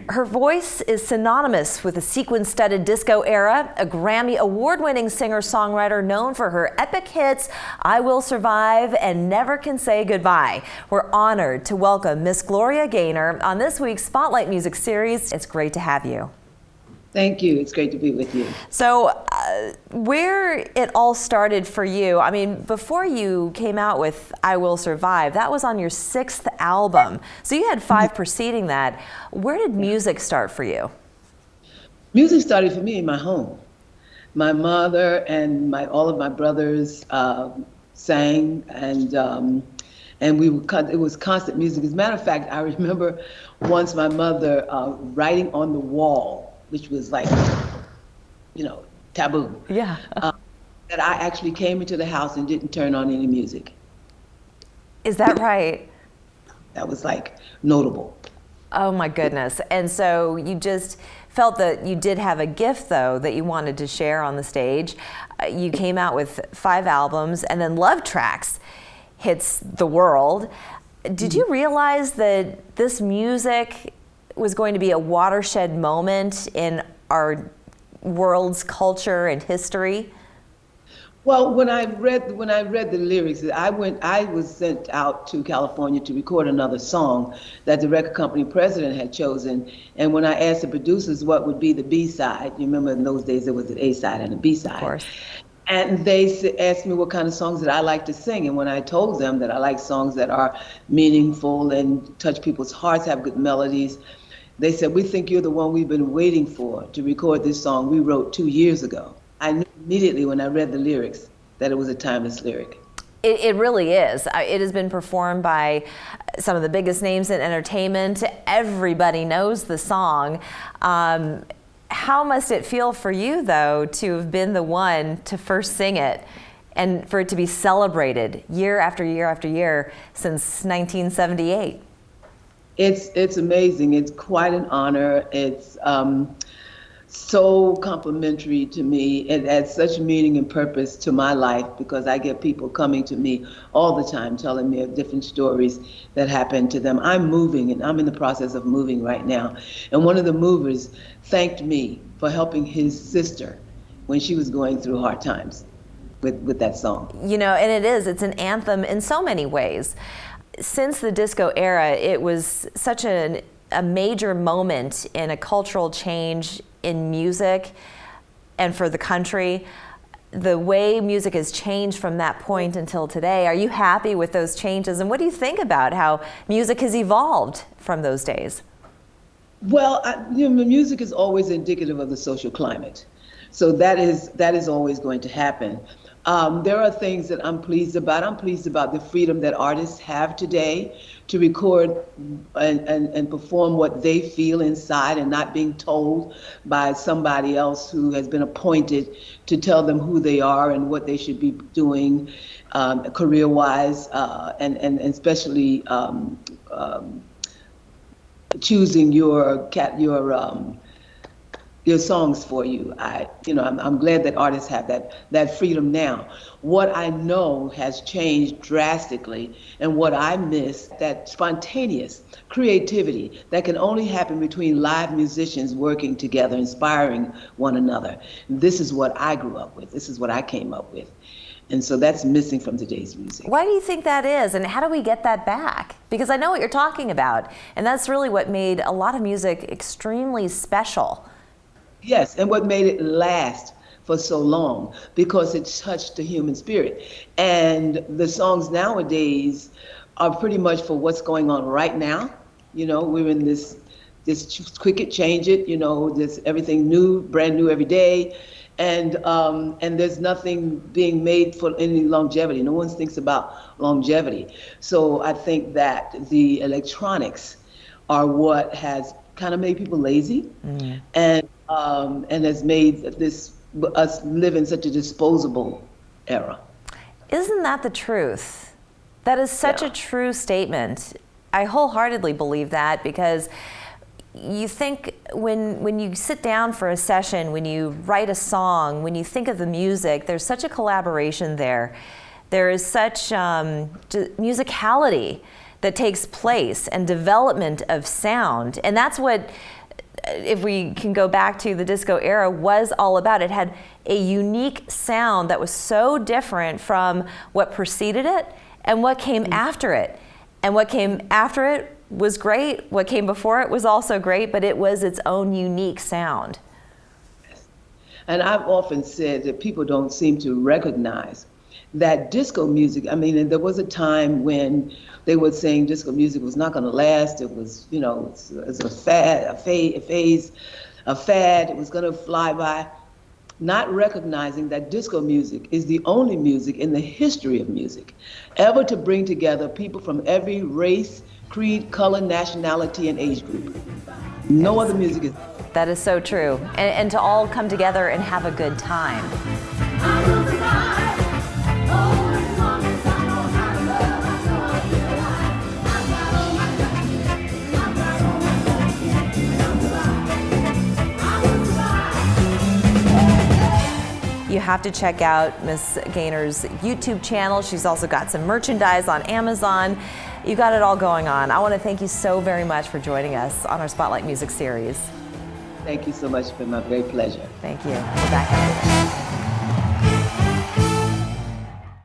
Her voice is synonymous with the sequin-studded disco era, a Grammy award-winning singer-songwriter known for her epic hits, I Will Survive and Never Can Say Goodbye. We're honored to welcome Miss Gloria Gaynor on this week's Spotlight Music Series. It's great to have you. Thank you. It's great to be with you. So where it all started for you, I mean, before you came out with I Will Survive, that was on your 6th album. So you had 5 preceding that. Where did music start for you? Music started for me in my home. My mother and all of my brothers sang, and it was constant music. As a matter of fact, I remember once my mother writing on the wall, which was like, taboo. Yeah. That I actually came into the house and didn't turn on any music. Is that right? That was like notable. Oh my goodness. And so you just felt that you did have a gift though that you wanted to share on the stage. You came out with 5 albums and then Love Tracks hits the world. Did you realize that this music was going to be a watershed moment in our world's culture and history? Well, when I read the lyrics, I was sent out to California to record another song that the record company president had chosen. And when I asked the producers what would be the B-side, you remember in those days there was an A-side and a B-side. Of course. And they asked me what kind of songs that I like to sing. And when I told them that I like songs that are meaningful and touch people's hearts, have good melodies, they said, "We think you're the one we've been waiting for to record this song we wrote 2 years ago." I knew immediately when I read the lyrics that it was a timeless lyric. It really is. It has been performed by some of the biggest names in entertainment. Everybody knows the song. How must it feel for you, though, to have been the one to first sing it and for it to be celebrated year after year after year since 1978? It's amazing. It's quite an honor. It's so complimentary to me. It adds such meaning and purpose to my life because I get people coming to me all the time telling me of different stories that happened to them. I'm moving, and I'm in the process of moving right now. And one of the movers thanked me for helping his sister when she was going through hard times with that song. You know, and it's an anthem in so many ways. Since the disco era, it was such a major moment in a cultural change in music and for the country. The way music has changed from that point until today, are you happy with those changes? And what do you think about how music has evolved from those days? Well, music is always indicative of the social climate. So that is always going to happen. There are things that I'm pleased about. I'm pleased about the freedom that artists have today to record and perform what they feel inside and not being told by somebody else who has been appointed to tell them who they are and what they should be doing career-wise, and especially choosing your songs for you. I'm glad that artists have that freedom now. What I know has changed drastically, and what I miss, that spontaneous creativity that can only happen between live musicians working together, inspiring one another. This is what I grew up with. This is what I came up with. And so that's missing from today's music. Why do you think that is, and how do we get that back? Because I know what you're talking about, and that's really what made a lot of music extremely special. Yes, and what made it last for so long, because it touched the human spirit. And the songs nowadays are pretty much for what's going on right now. We're in this quick it, change it, this everything new, brand new every day. And there's nothing being made for any longevity. No one thinks about longevity. So I think that the electronics are what has kind of made people lazy, and has made us live in such a disposable era. Isn't that the truth? That is such a true statement. I wholeheartedly believe that, because you think when you sit down for a session, when you write a song, when you think of the music, there's such a collaboration there. There is such musicality that takes place and development of sound. And that's what if we can go back to the disco era, was all about. It had a unique sound that was so different from what preceded it and what came after it. And what came after it was great. What came before it was also great, but it was its own unique sound. And I've often said that people don't seem to recognize that disco music, I mean, there was a time when they were saying disco music was not going to last. It was, you know, it was a fad, a phase, a fad. It was going to fly by. Not recognizing that disco music is the only music in the history of music ever to bring together people from every race, creed, color, nationality, and age group. No other music is. That is so true. And to all come together and have a good time. You have to check out Miss Gaynor's YouTube channel. She's also got some merchandise on Amazon. You got it all going on. I want to thank you so very much for joining us on our Spotlight Music series. Thank you so much. It's been my great pleasure. Thank you. We're back after this.